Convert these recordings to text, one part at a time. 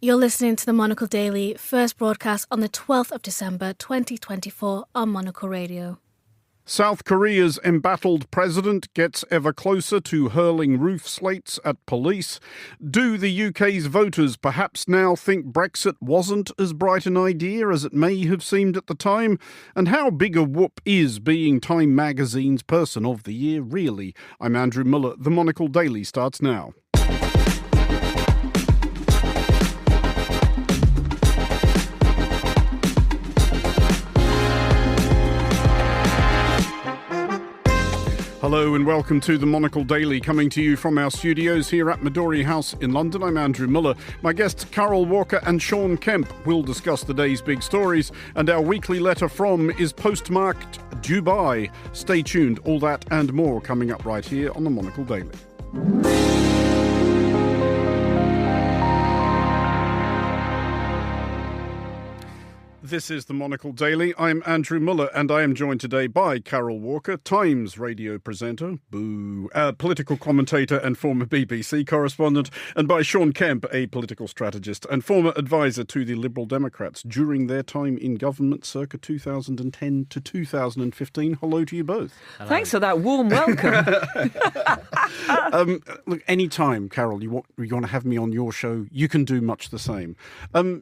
You're listening to the Monocle Daily, first broadcast on the 12th of December 2024 on Monocle Radio. South Korea's embattled president gets ever closer to hurling roof slates at police. Do the UK's voters perhaps now think Brexit wasn't as bright an idea as it may have seemed at the time? And how big a whoop is being Time magazine's Person of the Year really? I'm Andrew Muller. The Monocle Daily starts now. Hello and welcome to the Monocle Daily, coming to you from our studios here at Midori House in London. I'm Andrew Muller. My guests Carol Walker and Sean Kemp will discuss the day's big stories, and our weekly letter from is postmarked Dubai. Stay tuned, all that and more coming up right here on the Monocle Daily. This is the Monocle Daily. I'm Andrew Muller, and I am joined today by Carol Walker, Times radio presenter, political commentator and former BBC correspondent, and by Sean Kemp, a political strategist and former advisor to the Liberal Democrats during their time in government circa 2010 to 2015. Hello to you both. Hello. Thanks for that warm welcome. Look, any time, Carol, you want to have me on your show, you can do much the same.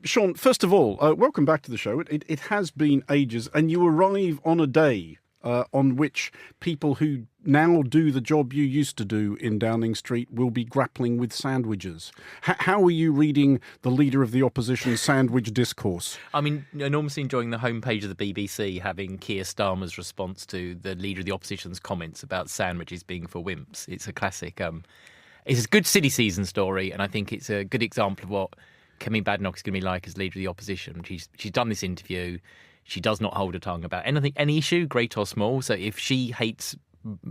Sean, first of all, welcome back to the show. It has been ages, and you arrive on a day on which people who now do the job you used to do in Downing Street will be grappling with sandwiches. How are you reading the Leader of the Opposition's sandwich discourse? I'm enormously enjoying the homepage of the BBC having Keir Starmer's response to the Leader of the Opposition's comments about sandwiches being for wimps. It's a classic. It's a good silly season story, and I think it's a good example of what Kemi Badenoch is going to be like as Leader of the Opposition. She's done this interview. She does not hold her tongue about any issue, great or small. So if she hates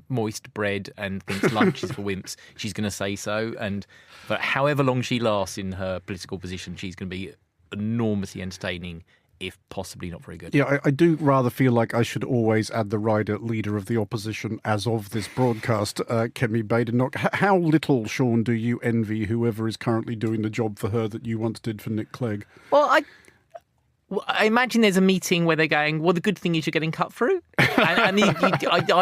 moist bread and thinks lunch is for wimps, she's going to say so. And for however long she lasts in her political position, she's going to be enormously entertaining, if possibly not very good. Yeah, I do rather feel like I should always add the rider Leader of the Opposition as of this broadcast, Kemi Badenoch. How little, Sean, do you envy whoever is currently doing the job for her that you once did for Nick Clegg? Well, I imagine there's a meeting where they're going, well, the good thing is you're getting cut through. And I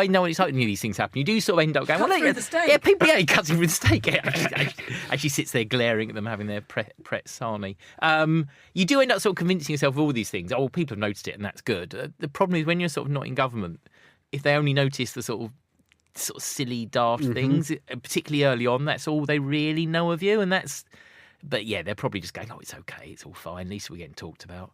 know when it's like these things happen. You do sort of end up going, cut through the steak. Yeah, people, he cuts through the steak. Actually sits there glaring at them, having their pret sarnie. You do end up sort of convincing yourself of all these things. Oh, well, people have noticed it and that's good. The problem is when you're sort of not in government, if they only notice the sort of silly, daft things, particularly early on, that's all they really know of you. But yeah, they're probably just going, oh, it's okay, it's all fine, at least we're getting talked about.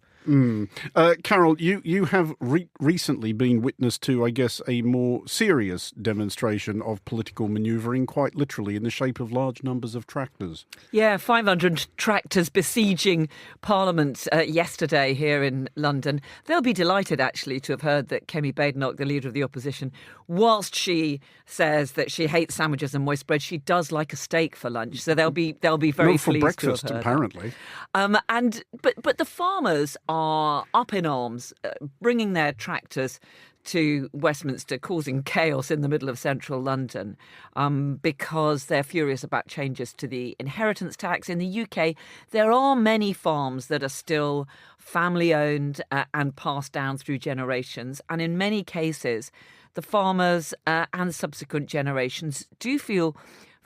Carol, you have recently been witness to, I guess, a more serious demonstration of political manoeuvring, quite literally, in the shape of large numbers of tractors. Yeah, 500 tractors besieging Parliament yesterday here in London. They'll be delighted, actually, to have heard that Kemi Badenoch, the Leader of the Opposition, whilst she says that she hates sandwiches and moist bread, she does like a steak for lunch. So they'll be very Not for pleased breakfast, to have heard apparently. But the farmers are up in arms, bringing their tractors to Westminster, causing chaos in the middle of central London because they're furious about changes to the inheritance tax. In the UK, there are many farms that are still family-owned and passed down through generations. And in many cases, the farmers and subsequent generations do feel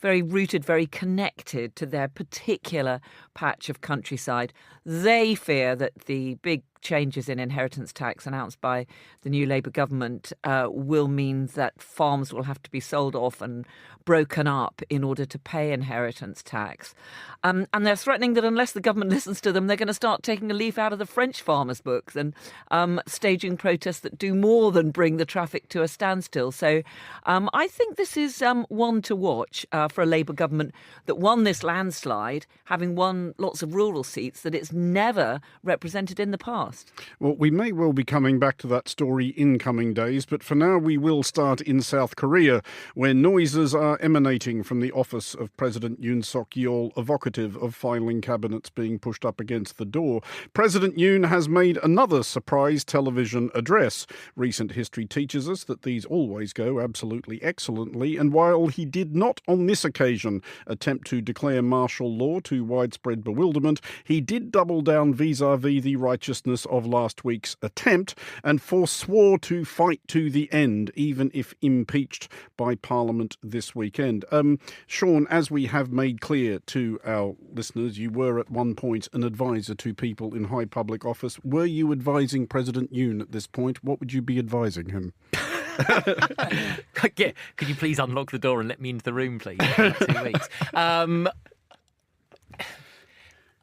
very rooted, very connected to their particular patch of countryside. They fear that the big changes in inheritance tax announced by the new Labour government will mean that farms will have to be sold off and broken up in order to pay inheritance tax. And they're threatening that unless the government listens to them, they're going to start taking a leaf out of the French farmers' books and staging protests that do more than bring the traffic to a standstill. So I think this is one to watch for a Labour government that won this landslide, having won lots of rural seats that it's never represented in the past. past. Well, we may well be coming back to that story in coming days, but for now we will start in South Korea, where noises are emanating from the office of President Yoon Suk-yeol, evocative of filing cabinets being pushed up against the door. President Yoon has made another surprise television address. Recent history teaches us that these always go absolutely excellently, and while he did not on this occasion attempt to declare martial law to widespread bewilderment, he did double down vis-à-vis the righteousness of last week's attempt and forswore to fight to the end, even if impeached by Parliament this weekend. Sean, as we have made clear to our listeners, you were at one point an advisor to people in high public office. Were you advising President Yoon at this point? What would you be advising him? Yeah, could you please unlock the door and let me into the room, please? 2 weeks.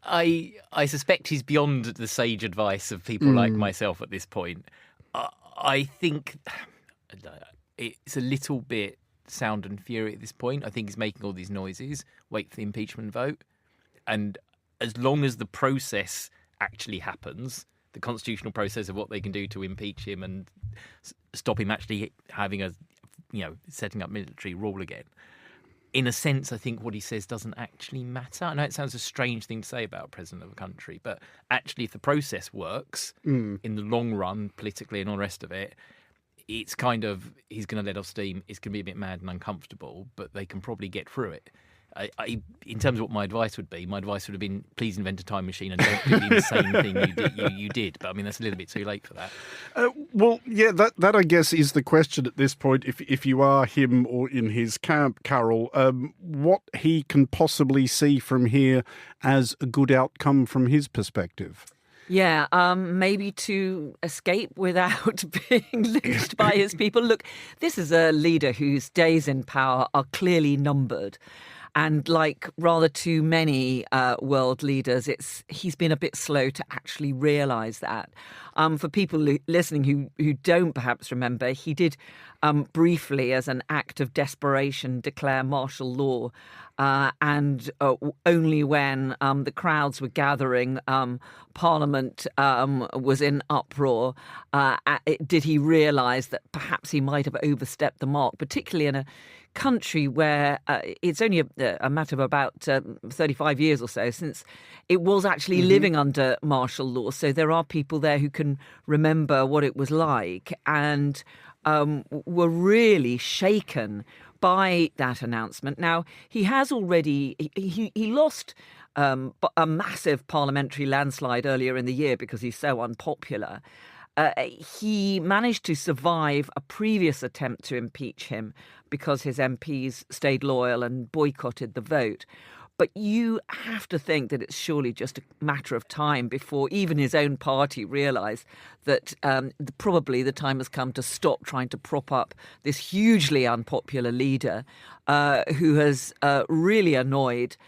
I suspect he's beyond the sage advice of people like myself at this point. I think it's a little bit sound and fury at this point. I think he's making all these noises, wait for the impeachment vote. And as long as the process actually happens, the constitutional process of what they can do to impeach him and stop him actually having setting up military rule again, in a sense, I think what he says doesn't actually matter. I know it sounds a strange thing to say about a president of a country, but actually if the process works in the long run, politically and all the rest of it, it's kind of, he's going to let off steam. It's going to be a bit mad and uncomfortable, but they can probably get through it. In terms of what my advice would be, my advice would have been, please invent a time machine and don't do the insane thing you did. But I mean, that's a little bit too late for that. Well, yeah, that I guess is the question at this point. If you are him or in his camp, Carol, what he can possibly see from here as a good outcome from his perspective. Yeah, maybe to escape without being lynched by his people. Look, this is a leader whose days in power are clearly numbered. And like rather too many world leaders, he's been a bit slow to actually realise that. For people listening who don't perhaps remember, he did briefly, as an act of desperation, declare martial law. And only when the crowds were gathering, Parliament was in uproar, did he realise that perhaps he might have overstepped the mark, particularly in a country where it's only a matter of about 35 years or so since it was actually living under martial law. So there are people there who can remember what it was like and were really shaken by that announcement. Now, he has already, he lost a massive parliamentary landslide earlier in the year because he's so unpopular. He managed to survive a previous attempt to impeach him because his MPs stayed loyal and boycotted the vote. But you have to think that it's surely just a matter of time before even his own party realise that probably the time has come to stop trying to prop up this hugely unpopular leader who has really annoyed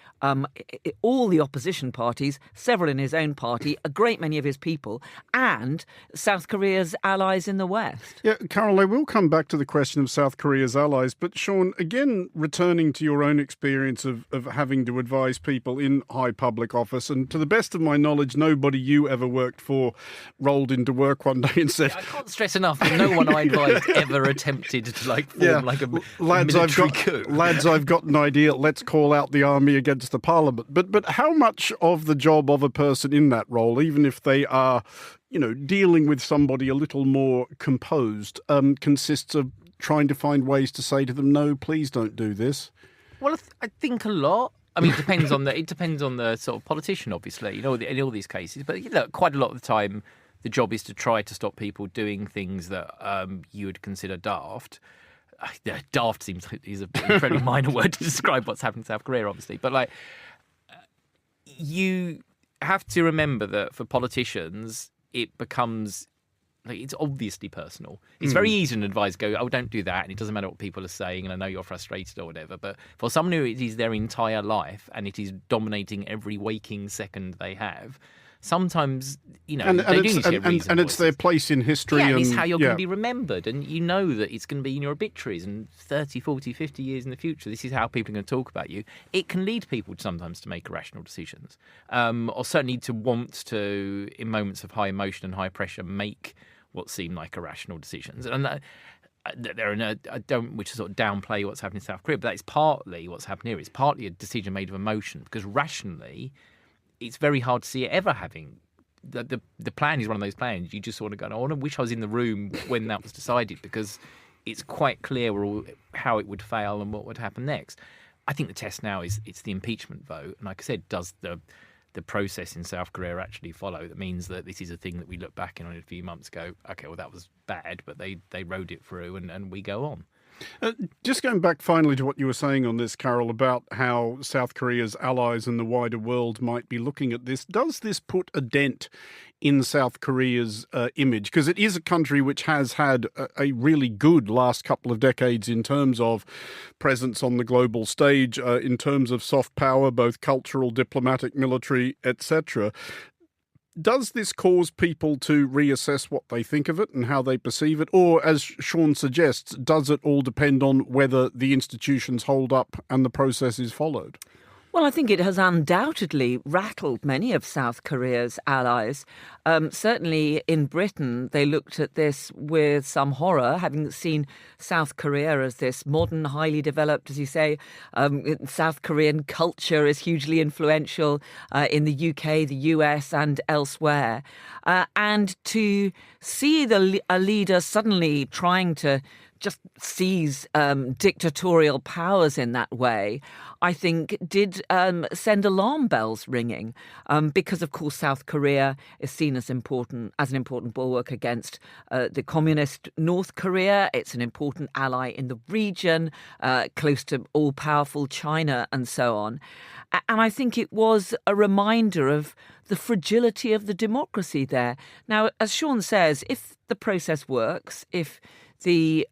all the opposition parties, several in his own party, a great many of his people, and South Korea's allies in the West. Yeah, Carol, I will come back to the question of South Korea's allies, but Sean, again, returning to your own experience of having to advise people in high public office, and to the best of my knowledge, nobody you ever worked for rolled into work one day and said... I can't stress enough that no one I advised ever attempted to form a military coup. Lads, I've got an idea. Let's call out the army against the parliament. But how much of the job of a person in that role, even if they are, dealing with somebody a little more composed, consists of trying to find ways to say to them, no, please don't do this? Well, I think a lot. I mean, it depends on the sort of politician, obviously, in all these cases. But quite a lot of the time, the job is to try to stop people doing things that you would consider daft. Daft is an incredibly minor word to describe what's happening in South Korea, obviously. But you have to remember that for politicians, it becomes it's obviously personal. It's very easy to advise, don't do that, and it doesn't matter what people are saying, and I know you're frustrated or whatever. But for someone who it is their entire life and it is dominating every waking second they have, sometimes, they do need to get reasoned and it's their place in history. And it's how you're going to be remembered. And you know that it's going to be in your obituaries and 30, 40, 50 years in the future. This is how people are going to talk about you. It can lead people sometimes to make irrational decisions, or certainly to want to, in moments of high emotion and high pressure, make what seem like irrational decisions. And I don't wish to sort of downplay what's happening in South Korea, but that is partly what's happened here. It's partly a decision made of emotion, because rationally, it's very hard to see it ever having. The plan is one of those plans. You just sort of go, I wish I was in the room when that was decided, because it's quite clear how it would fail and what would happen next. I think the test now is it's the impeachment vote. And like I said, does the process in South Korea actually follow? That means that this is a thing that we look back in a few months, go, okay, well, that was bad, but they rode it through and we go on. Just going back finally to what you were saying on this, Carol, about how South Korea's allies and the wider world might be looking at this. Does this put a dent in South Korea's image? Because it is a country which has had a really good last couple of decades in terms of presence on the global stage, in terms of soft power, both cultural, diplomatic, military, etc. Does this cause people to reassess what they think of it and how they perceive it? Or, as Sean suggests, does it all depend on whether the institutions hold up and the process is followed? Well, I think it has undoubtedly rattled many of South Korea's allies. Certainly in Britain, they looked at this with some horror, having seen South Korea as this modern, highly developed, as you say, South Korean culture is hugely influential in the UK, the US and elsewhere. And to see a leader suddenly trying to just seize dictatorial powers in that way, I think did send alarm bells ringing, because, of course, South Korea is seen as an important bulwark against the communist North Korea. It's an important ally in the region, close to all-powerful China and so on. And I think it was a reminder of the fragility of the democracy there. Now, as Sean says, if the process works, if the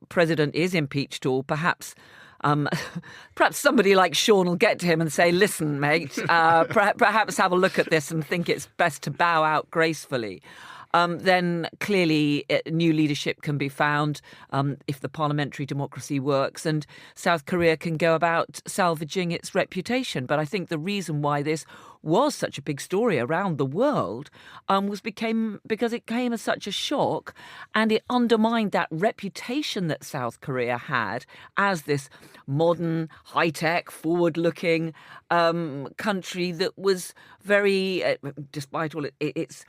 president is impeached, or perhaps somebody like Sean will get to him and say, listen, mate, perhaps have a look at this and think it's best to bow out gracefully. Then clearly new leadership can be found if the parliamentary democracy works, and South Korea can go about salvaging its reputation. But I think the reason why this was such a big story around the world was because it came as such a shock, and it undermined that reputation that South Korea had as this modern, high-tech, forward-looking country that was very, despite all its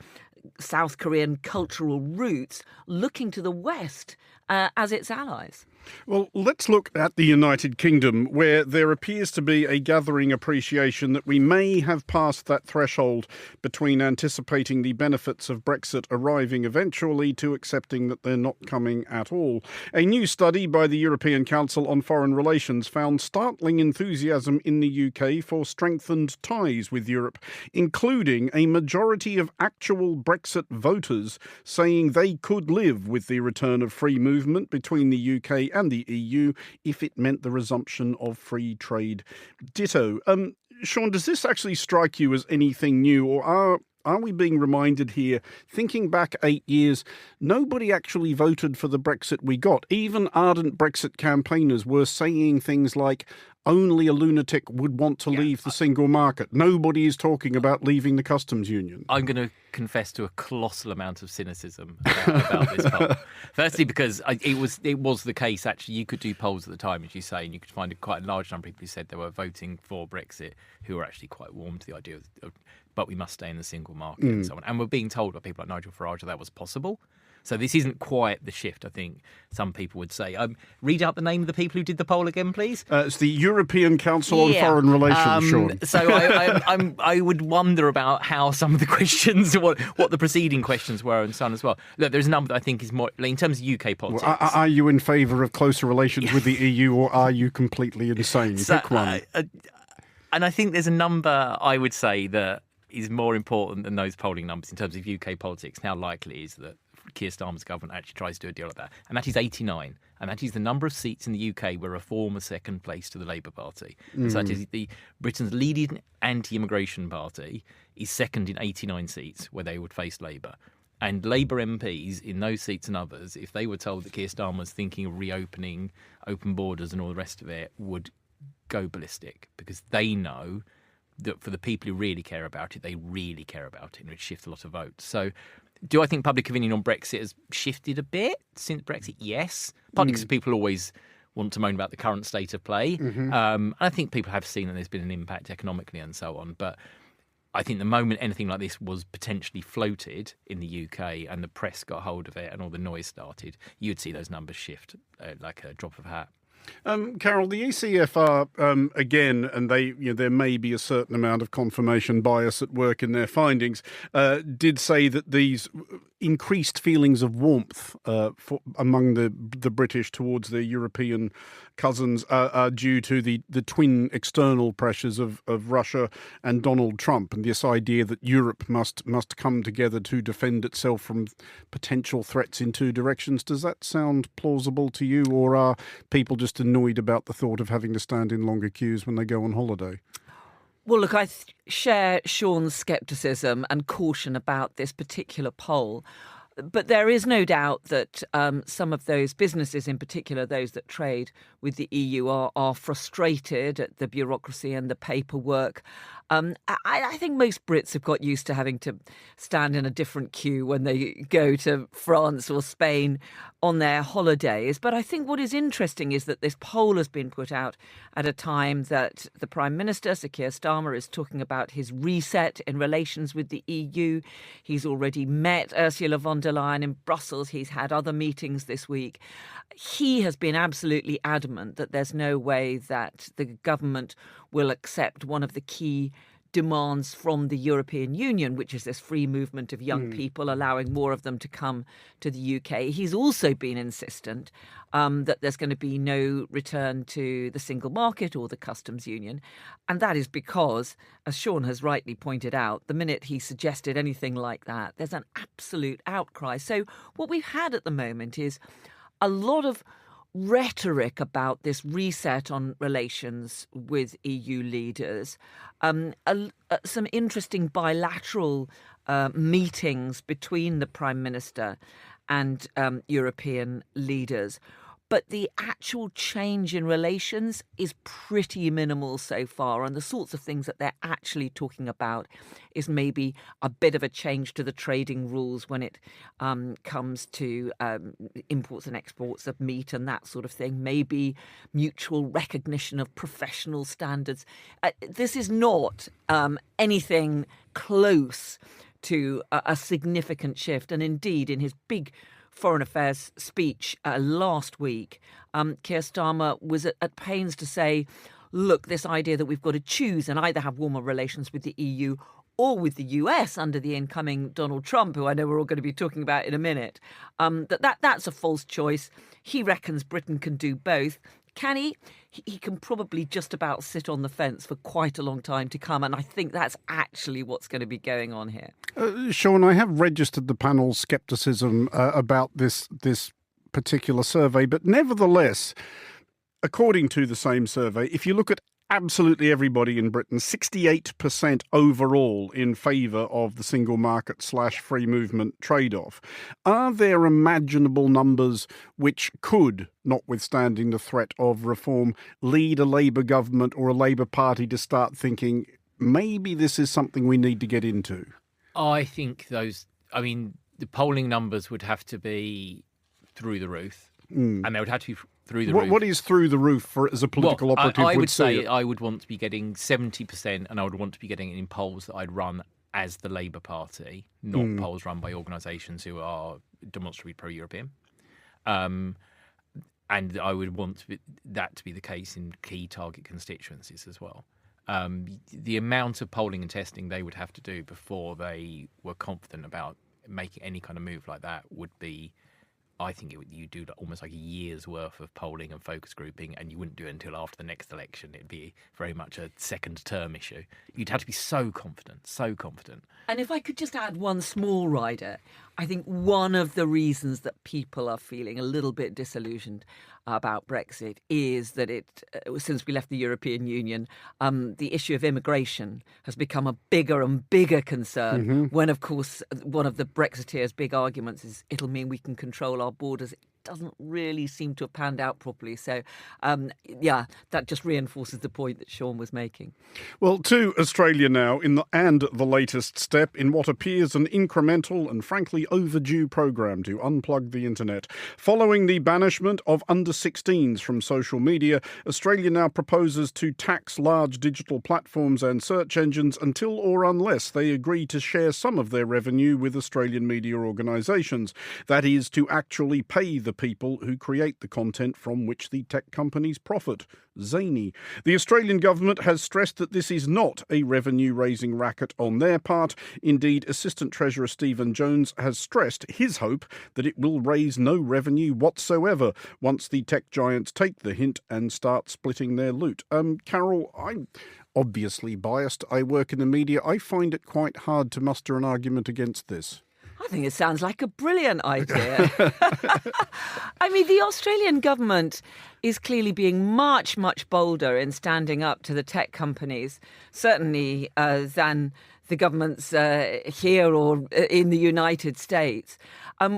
South Korean cultural roots, looking to the West as its allies. Well, let's look at the United Kingdom, where there appears to be a gathering appreciation that we may have passed that threshold between anticipating the benefits of Brexit arriving eventually to accepting that they're not coming at all. A new study by the European Council on Foreign Relations found startling enthusiasm in the UK for strengthened ties with Europe, including a majority of actual Brexit voters saying they could live with the return of free movement between the UK and the EU if it meant the resumption of free trade. Ditto. Sean, does this actually strike you as anything new, or are we being reminded here, thinking back 8 years, nobody actually voted for the Brexit we got? Even ardent Brexit campaigners were saying things like, only a lunatic would want to leave the single market. Nobody is talking about leaving the customs union. I'm going to confess to a colossal amount of cynicism about this poll. Firstly, because it was the case, actually, you could do polls at the time, as you say, and you could find quite a large number of people who said they were voting for Brexit who were actually quite warm to the idea of but we must stay in the single market and so on. And we're being told by people like Nigel Farage that was possible. So this isn't quite the shift, I think some people would say. Read out the name of the people who did the poll again, please. It's the European Council on Foreign Relations, Sean. So I would wonder about how some of the questions, what the preceding questions were and so on as well. Look, there's a number that I think is more, in terms of UK politics. Well, are you in favour of closer relations with the EU, or are you completely insane? Pick one. And I think there's a number, I would say, that is more important than those polling numbers in terms of UK politics. How likely is that Keir Starmer's government actually tries to do a deal like that. And that is 89. And that is the number of seats in the UK where Reform is second place to the Labour Party. And so that is Britain's leading anti-immigration party is second in 89 seats where they would face Labour. And Labour MPs in those seats and others, if they were told that Keir Starmer was thinking of reopening open borders and all the rest of it, would go ballistic, because they know that for the people who really care about it, they really care about it, and it would shift a lot of votes. So do I think public opinion on Brexit has shifted a bit since Brexit? Yes. Partly because people always want to moan about the current state of play. I think people have seen that there's been an impact economically and so on. But I think the moment anything like this was potentially floated in the UK and the press got hold of it and all the noise started, you'd see those numbers shift like a drop of a hat. Carol, the ECFR, again, and there may be a certain amount of confirmation bias at work in their findings, did say that these increased feelings of warmth among the British towards their European cousins are due to the twin external pressures of Russia and Donald Trump, and this idea that Europe must come together to defend itself from potential threats in two directions. Does that sound plausible to you, or are people just annoyed about the thought of having to stand in longer queues when they go on holiday? Well, look, I share Sean's scepticism and caution about this particular poll. But there is no doubt that some of those businesses, in particular those that trade with the EU, are frustrated at the bureaucracy and the paperwork. I think most Brits have got used to having to stand in a different queue when they go to France or Spain on their holidays. But I think what is interesting is that this poll has been put out at a time that the Prime Minister, Sir Keir Starmer, is talking about his reset in relations with the EU. He's already met Ursula von der Leyen in Brussels. He's had other meetings this week. He has been absolutely adamant that there's no way that the government will accept one of the key demands from the European Union, which is this free movement of young people, allowing more of them to come to the UK. He's also been insistent that there's going to be no return to the single market or the customs union. And that is because, as Sean has rightly pointed out, the minute he suggested anything like that, there's an absolute outcry. So what we've had at the moment is a lot of rhetoric about this reset on relations with EU leaders, some interesting bilateral meetings between the Prime Minister and European leaders. But the actual change in relations is pretty minimal so far. And the sorts of things that they're actually talking about is maybe a bit of a change to the trading rules when it comes to imports and exports of meat and that sort of thing. Maybe mutual recognition of professional standards. This is not anything close to a significant shift. And indeed, in his big Foreign Affairs speech last week, Keir Starmer was at pains to say, look, this idea that we've got to choose and either have warmer relations with the EU or with the US under the incoming Donald Trump, who I know we're all going to be talking about in a minute, that's a false choice. He reckons Britain can do both. Can he? He can probably just about sit on the fence for quite a long time to come. And I think that's actually what's going to be going on here. Sean, I have registered the panel's scepticism about this particular survey. But nevertheless, according to the same survey, if you look at absolutely everybody in Britain, 68% overall in favour of the single market / free movement trade-off. Are there imaginable numbers which could, notwithstanding the threat of reform, lead a Labour government or a Labour Party to start thinking, maybe this is something we need to get into? I think the polling numbers would have to be through the roof. And they would have to be through the roof. What is through the roof as a political operative? I would say I would want to be getting 70%, and I would want to be getting it in polls that I'd run as the Labour Party, not polls run by organisations who are demonstrably pro-European. And I would want that to be the case in key target constituencies as well. The amount of polling and testing they would have to do before they were confident about making any kind of move like that would be, I think you do almost like a year's worth of polling and focus grouping, and you wouldn't do it until after the next election. It'd be very much a second term issue. You'd have to be so confident. And if I could just add one small rider, I think one of the reasons that people are feeling a little bit disillusioned about Brexit is that since we left the European Union, the issue of immigration has become a bigger and bigger concern. When, of course, one of the Brexiteers' big arguments is it'll mean we can control our borders. Doesn't really seem to have panned out properly. So, that just reinforces the point that Sean was making. Well, to Australia now, and the latest step in what appears an incremental and frankly overdue program to unplug the internet. Following the banishment of under-16s from social media, Australia now proposes to tax large digital platforms and search engines until or unless they agree to share some of their revenue with Australian media organisations. That is, to actually pay the people who create the content from which the tech companies profit. Zany. The Australian government has stressed that this is not a revenue-raising racket on their part. Indeed, Assistant Treasurer Stephen Jones has stressed his hope that it will raise no revenue whatsoever once the tech giants take the hint and start splitting their loot. Carol, I'm obviously biased. I work in the media. I find it quite hard to muster an argument against this. I think it sounds like a brilliant idea. I mean, the Australian government is clearly being much, much bolder in standing up to the tech companies, certainly than the governments here or in the United States.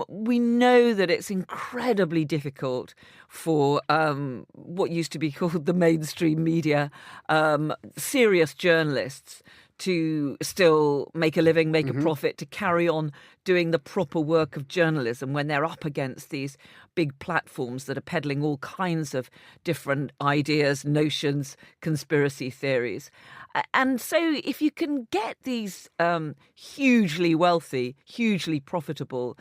We know that it's incredibly difficult for what used to be called the mainstream media, serious journalists, to still make a living, make a profit, to carry on doing the proper work of journalism when they're up against these big platforms that are peddling all kinds of different ideas, notions, conspiracy theories. And so if you can get these hugely wealthy, hugely profitable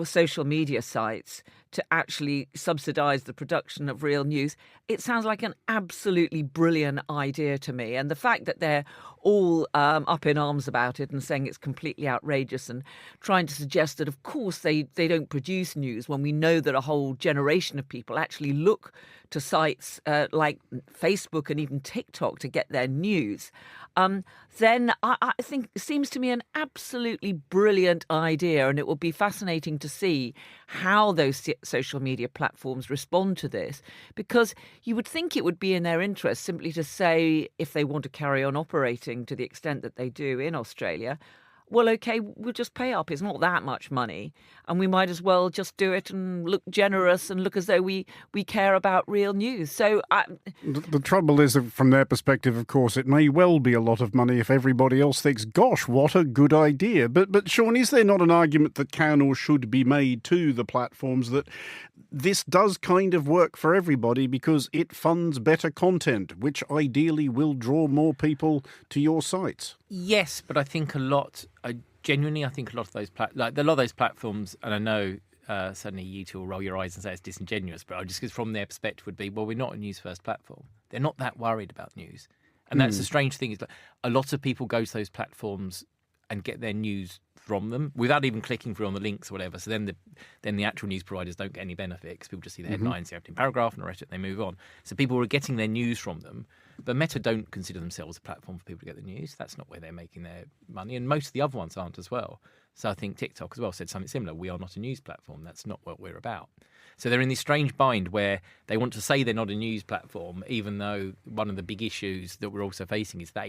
social media sites to actually subsidise the production of real news, it sounds like an absolutely brilliant idea to me. And the fact that they're all up in arms about it and saying it's completely outrageous and trying to suggest that, of course, they don't produce news when we know that a whole generation of people actually look to sites like Facebook and even TikTok to get their news, then I think it seems to me an absolutely brilliant idea, and it will be fascinating to see how those social media platforms respond to this, because you would think it would be in their interest simply to say, if they want to carry on operating to the extent that they do in Australia, well, OK, we'll just pay up. It's not that much money. And we might as well just do it and look generous and look as though we care about real news. So the trouble is, that from their perspective, of course, it may well be a lot of money if everybody else thinks, gosh, what a good idea. But Sean, is there not an argument that can or should be made to the platforms that this does kind of work for everybody because it funds better content, which ideally will draw more people to your sites? Yes, but I think I genuinely think a lot of those platforms, and I know certainly you two will roll your eyes and say it's disingenuous, but just because from their perspective would be, well, we're not a news first platform. They're not that worried about news. And that's the strange thing, is that a lot of people go to those platforms and get their news from them without even clicking through on the links or whatever. So then the actual news providers don't get any benefit because people just see the headlines, the opening paragraph, and the rest of it, they move on. So people are getting their news from them. But Meta don't consider themselves a platform for people to get the news. That's not where they're making their money. And most of the other ones aren't as well. So I think TikTok as well said something similar. We are not a news platform. That's not what we're about. So they're in this strange bind where they want to say they're not a news platform, even though one of the big issues that we're also facing is that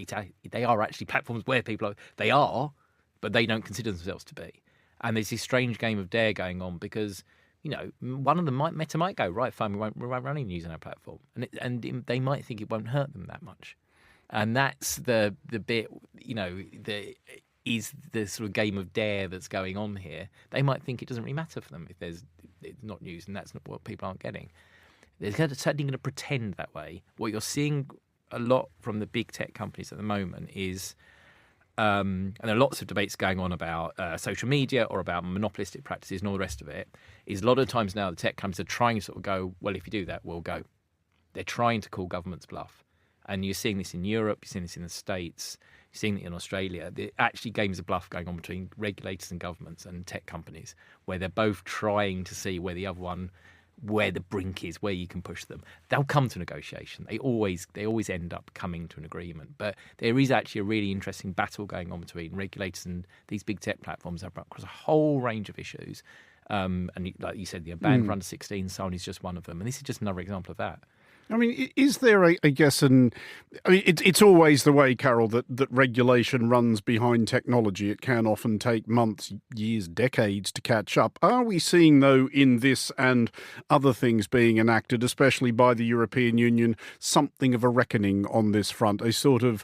they are actually platforms where they are, but they don't consider themselves to be. And there's this strange game of dare going on because, you know, one of them Meta might go, right, fine, we won't run any news on our platform. And they might think it won't hurt them that much. And that's the bit, you know, is the sort of game of dare that's going on here. They might think it doesn't really matter for them if it's not news, and that's not what people aren't getting. They're certainly going to pretend that way. What you're seeing a lot from the big tech companies at the moment is, and there are lots of debates going on about social media or about monopolistic practices and all the rest of it, is a lot of times now the tech companies are trying to sort of go, well, if you do that, we'll go. They're trying to call governments bluff. And you're seeing this in Europe, you're seeing this in the States, you're seeing it in Australia. There are actually games of bluff going on between regulators and governments and tech companies, where they're both trying to see where the other one where the brink is, where you can push them. They'll come to negotiation. They always end up coming to an agreement. But there is actually a really interesting battle going on between regulators and these big tech platforms across a whole range of issues. And like you said, the ban for under 16, Sony is just one of them. And this is just another example of that. I mean, is there it's always the way, Carol, that regulation runs behind technology. It can often take months, years, decades to catch up. Are we seeing, though, in this and other things being enacted, especially by the European Union, something of a reckoning on this front, a sort of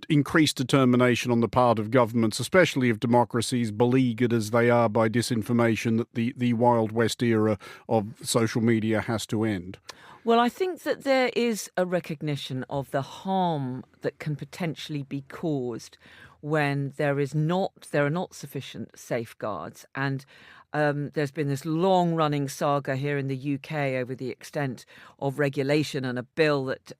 increased determination on the part of governments, especially of democracies, beleaguered as they are by disinformation, that the Wild West era of social media has to end? Well, I think that there is a recognition of the harm that can potentially be caused when there are not sufficient safeguards. And there's been this long-running saga here in the UK over the extent of regulation and a bill that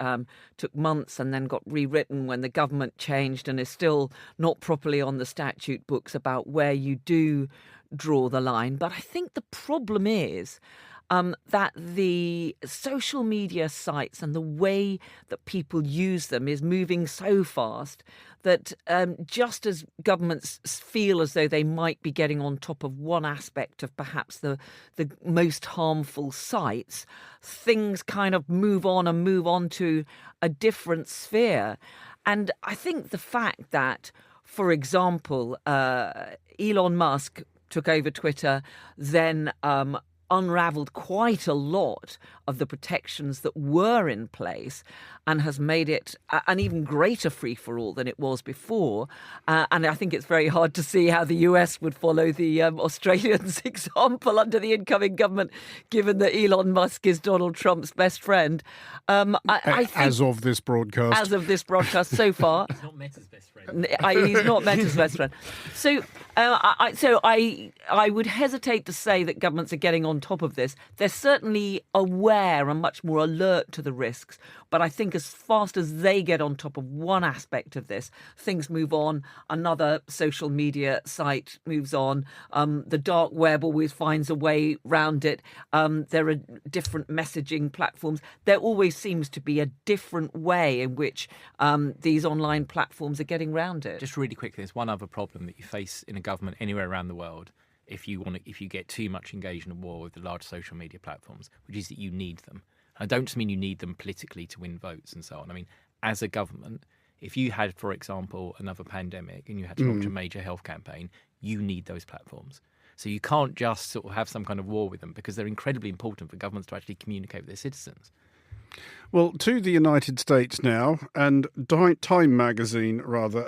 took months and then got rewritten when the government changed and is still not properly on the statute books about where you do draw the line. But I think the problem is that the social media sites and the way that people use them is moving so fast that just as governments feel as though they might be getting on top of one aspect of perhaps the most harmful sites, things kind of move on to a different sphere. And I think the fact that, for example, Elon Musk took over Twitter, then unravelled quite a lot of the protections that were in place and has made it an even greater free-for-all than it was before. And I think it's very hard to see how the US would follow the Australians' example under the incoming government, given that Elon Musk is Donald Trump's best friend. I think, as of this broadcast. As of this broadcast so far. He's not Meta's best friend. He's not Meta's best friend. So I would hesitate to say that governments are getting on top of this. They're certainly aware and much more alert to the risks. But I think as fast as they get on top of one aspect of this, things move on. Another social media site moves on. The dark web always finds a way round it. There are different messaging platforms. There always seems to be a different way in which these online platforms are getting round it. Just really quickly, there's one other problem that you face in a government anywhere around the world if you get too much engaged in a war with the large social media platforms, which is that you need them. I don't just mean you need them politically to win votes and so on. I mean, as a government, if you had, for example, another pandemic and you had to launch a major health campaign, you need those platforms. So you can't just sort of have some kind of war with them because they're incredibly important for governments to actually communicate with their citizens. Well, to the United States now, and Time magazine,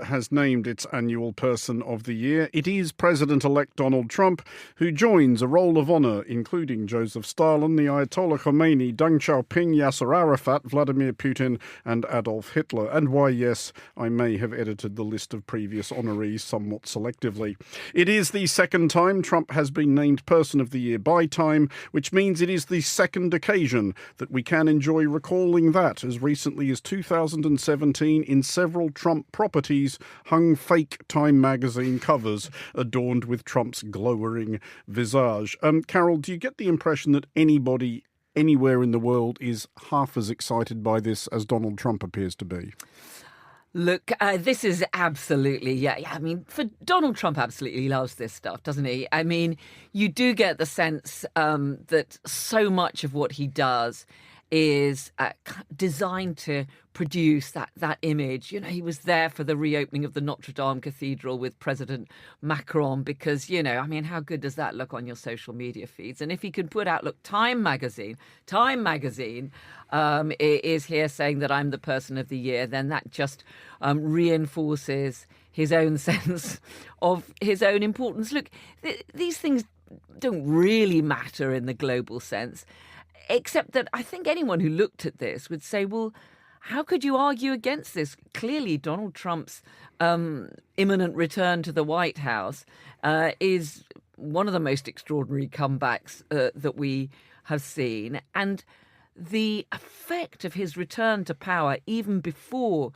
has named its annual Person of the Year. It is President-elect Donald Trump, who joins a roll of honour, including Joseph Stalin, the Ayatollah Khomeini, Deng Xiaoping, Yasser Arafat, Vladimir Putin and Adolf Hitler. And why, yes, I may have edited the list of previous honorees somewhat selectively. It is the second time Trump has been named Person of the Year by Time, which means it is the second occasion that we can enjoy recalling that as recently as 2017 in several Trump properties hung fake Time magazine covers adorned with Trump's glowering visage. Carol, do you get the impression that anybody anywhere in the world is half as excited by this as Donald Trump appears to be? Look, this is absolutely, I mean, for Donald Trump absolutely loves this stuff, doesn't he? I mean, you do get the sense that so much of what he does is designed to produce that image. You know, he was there for the reopening of the Notre Dame Cathedral with President Macron because, you know, I mean, how good does that look on your social media feeds? And if he could put out, look, Time magazine is here saying that I'm the Person of the Year, then that just reinforces his own sense of his own importance. Look, these things don't really matter in the global sense. Except that I think anyone who looked at this would say, well, how could you argue against this? Clearly, Donald Trump's imminent return to the White House is one of the most extraordinary comebacks that we have seen. And the effect of his return to power, even before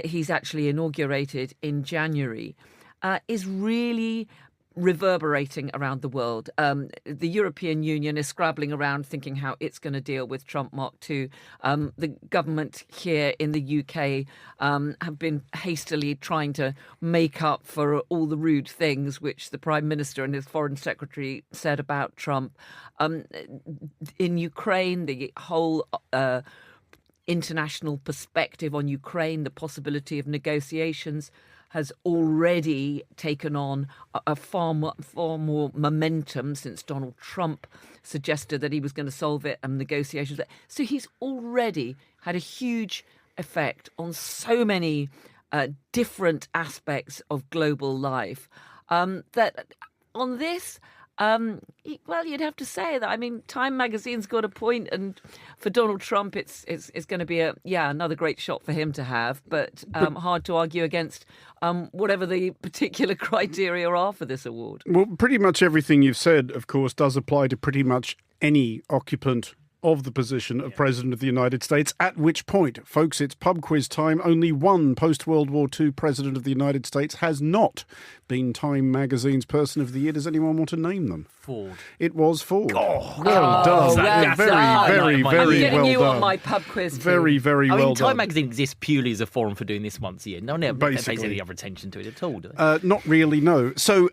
he's actually inaugurated in January, is really reverberating around the world. The European Union is scrabbling around thinking how it's going to deal with Trump Mark II. The government here in the UK have been hastily trying to make up for all the rude things which the Prime Minister and his Foreign Secretary said about Trump. In Ukraine, the whole international perspective on Ukraine, the possibility of negotiations, has already taken on a far more momentum since Donald Trump suggested that he was going to solve it and negotiations. So he's already had a huge effect on so many different aspects of global life that on this... well, you'd have to say that. I mean, Time magazine's got a point, and for Donald Trump, it's going to be another great shot for him to have, but hard to argue against whatever the particular criteria are for this award. Well, pretty much everything you've said, of course, does apply to pretty much any occupant of the position of President of the United States, at which point, folks, it's pub quiz time. Only one post-World War II President of the United States has not been Time magazine's Person of the Year. Does anyone want to name them? Ford. It was Ford. Oh, well done. Very I'm getting well you done. on my pub quiz too. Very well Time done. magazine exists purely as a forum for doing this once a year. No one ever pays Basically. any other attention to it at all, do they? Not really, no. So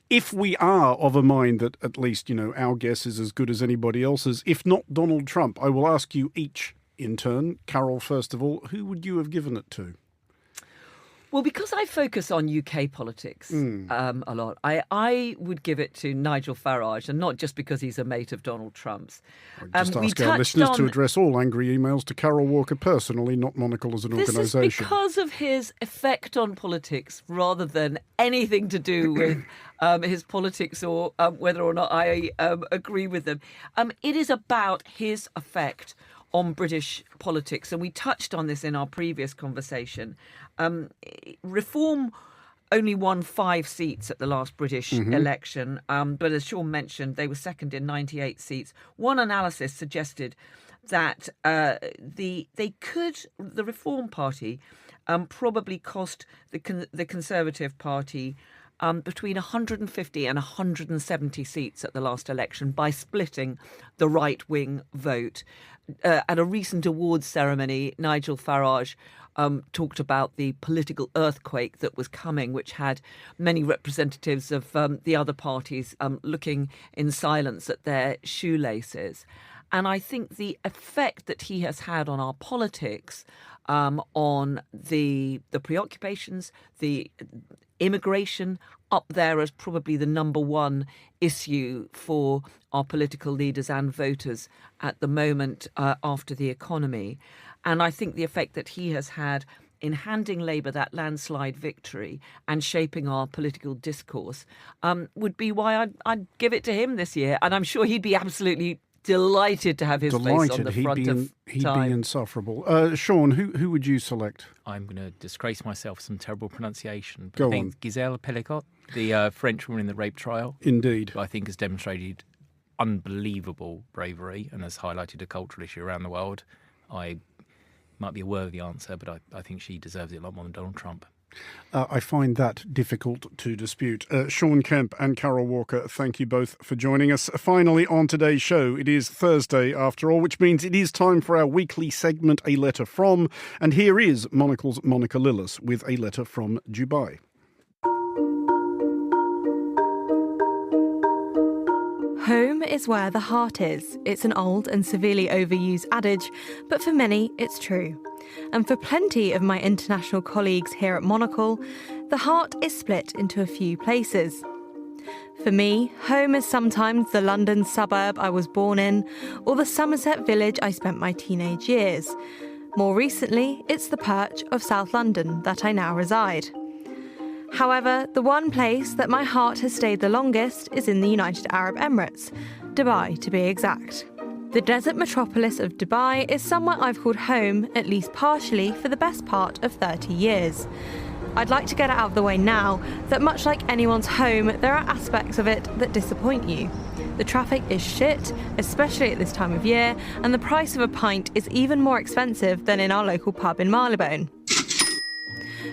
if we are of a mind that at least, our guess is as good as anybody else's, if not Donald Trump, I will ask you each in turn. Carol, first of all, who would you have given it to? Well, because I focus on UK politics a lot, I would give it to Nigel Farage, and not just because he's a mate of Donald Trump's. I'd just ask our listeners to address all angry emails to Carol Walker personally, not Monocle as an organisation. This is because of his effect on politics rather than anything to do with his politics or whether or not I agree with them. It is about his effect on British politics, and we touched on this in our previous conversation. Reform only won 5 seats at the last British election, but as Sean mentioned, they were second in 98 seats. One analysis suggested that the Reform Party probably cost the Conservative Party between 150 and 170 seats at the last election by splitting the right-wing vote. At a recent awards ceremony, Nigel Farage talked about the political earthquake that was coming, which had many representatives of the other parties looking in silence at their shoelaces. And I think the effect that he has had on our politics, on the preoccupations, the immigration, up there as probably the number one issue for our political leaders and voters at the moment after the economy. And I think the effect that he has had in handing Labour that landslide victory and shaping our political discourse would be why I'd give it to him this year. And I'm sure he'd be absolutely delighted to have his face on the front of He'd Time. be insufferable. Sean, who would you select? I'm going to disgrace myself with some terrible pronunciation. But Go I think on. Gisèle Pellicot, the French woman in the rape trial, Indeed. who I think has demonstrated unbelievable bravery and has highlighted a cultural issue around the world. I might be a worthy answer, but I think she deserves it a lot more than Donald Trump. I find that difficult to dispute. Sean Kemp and Carol Walker, thank you both for joining us. Finally, on today's show, it is Thursday after all, which means it is time for our weekly segment, A Letter From. And here is Monocle's Monica Lillis with a letter from Dubai. Home is where the heart is. It's an old and severely overused adage, but for many, it's true. And for plenty of my international colleagues here at Monocle, the heart is split into a few places. For me, home is sometimes the London suburb I was born in, or the Somerset village I spent my teenage years. More recently, it's the perch of South London that I now reside. However, the one place that my heart has stayed the longest is in the United Arab Emirates, Dubai to be exact. The desert metropolis of Dubai is somewhere I've called home, at least partially, for the best part of 30 years. I'd like to get it out of the way now that much like anyone's home, there are aspects of it that disappoint you. The traffic is shit, especially at this time of year, and the price of a pint is even more expensive than in our local pub in Marylebone.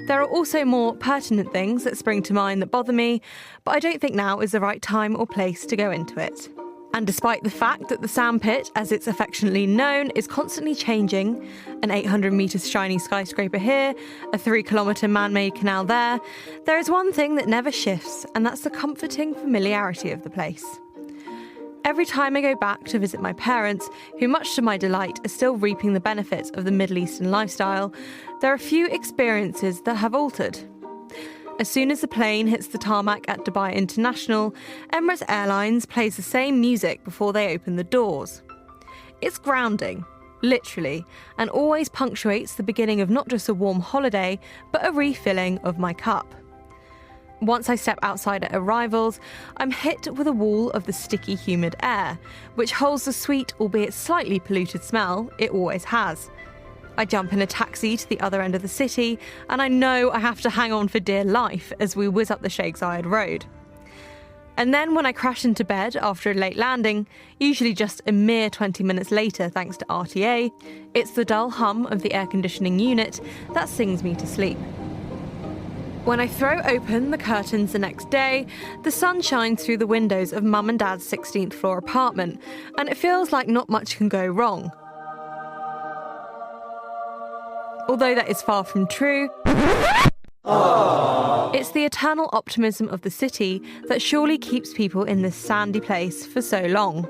There are also more pertinent things that spring to mind that bother me, but I don't think now is the right time or place to go into it. And despite the fact that the sandpit, as it's affectionately known, is constantly changing, an 800 metres shiny skyscraper here, a 3-kilometre man-made canal there is one thing that never shifts, and that's the comforting familiarity of the place. Every time I go back to visit my parents, who much to my delight are still reaping the benefits of the Middle Eastern lifestyle, there are a few experiences that have altered. As soon as the plane hits the tarmac at Dubai International, Emirates Airlines plays the same music before they open the doors. It's grounding, literally, and always punctuates the beginning of not just a warm holiday, but a refilling of my cup. Once I step outside at arrivals, I'm hit with a wall of the sticky, humid air, which holds the sweet, albeit slightly polluted smell it always has. I jump in a taxi to the other end of the city, and I know I have to hang on for dear life as we whiz up the Sheikh Zayed Road. And then when I crash into bed after a late landing, usually just a mere 20 minutes later thanks to RTA, it's the dull hum of the air conditioning unit that sings me to sleep. When I throw open the curtains the next day, the sun shines through the windows of Mum and Dad's 16th floor apartment, and it feels like not much can go wrong. Although that is far from true, it's the eternal optimism of the city that surely keeps people in this sandy place for so long.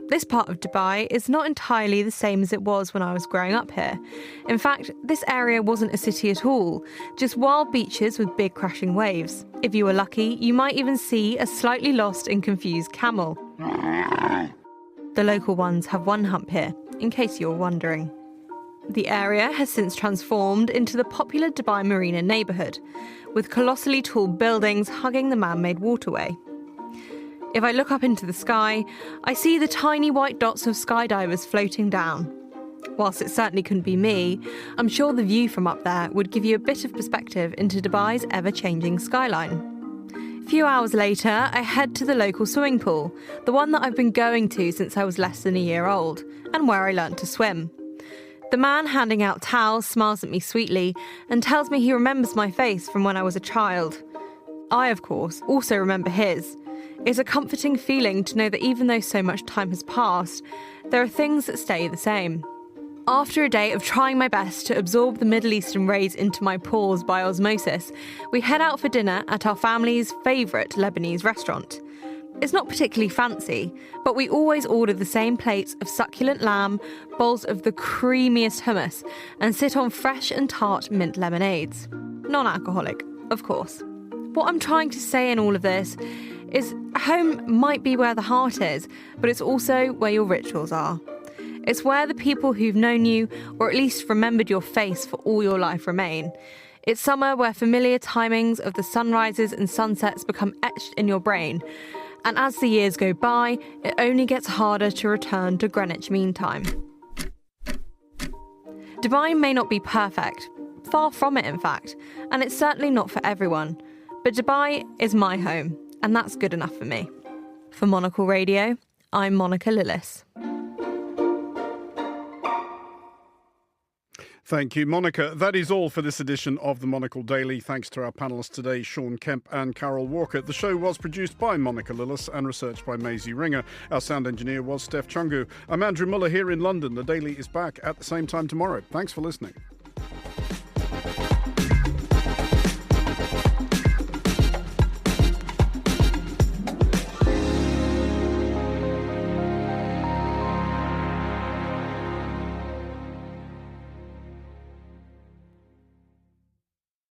This part of Dubai is not entirely the same as it was when I was growing up here. In fact, this area wasn't a city at all, just wild beaches with big crashing waves. If you were lucky, you might even see a slightly lost and confused camel. The local ones have one hump here, in case you're wondering. The area has since transformed into the popular Dubai Marina neighbourhood, with colossally tall buildings hugging the man-made waterway. If I look up into the sky, I see the tiny white dots of skydivers floating down. Whilst it certainly couldn't be me, I'm sure the view from up there would give you a bit of perspective into Dubai's ever-changing skyline. A few hours later, I head to the local swimming pool, the one that I've been going to since I was less than a year old, and where I learnt to swim. The man handing out towels smiles at me sweetly and tells me he remembers my face from when I was a child. I, of course, also remember his. It's a comforting feeling to know that even though so much time has passed, there are things that stay the same. After a day of trying my best to absorb the Middle Eastern rays into my pores by osmosis, we head out for dinner at our family's favourite Lebanese restaurant. It's not particularly fancy, but we always order the same plates of succulent lamb, bowls of the creamiest hummus, and sit on fresh and tart mint lemonades. Non-alcoholic, of course. What I'm trying to say in all of this is home might be where the heart is, but it's also where your rituals are. It's where the people who've known you, or at least remembered your face for all your life, remain. It's somewhere where familiar timings of the sunrises and sunsets become etched in your brain. And as the years go by, it only gets harder to return to Greenwich Mean Time. Dubai may not be perfect, far from it in fact, and it's certainly not for everyone. But Dubai is my home, and that's good enough for me. For Monocle Radio, I'm Monica Lillis. Thank you, Monica. That is all for this edition of the Monocle Daily. Thanks to our panellists today, Sean Kemp and Carol Walker. The show was produced by Monica Lillis and researched by Maisie Ringer. Our sound engineer was Steph Chungu. I'm Andrew Muller here in London. The Daily is back at the same time tomorrow. Thanks for listening.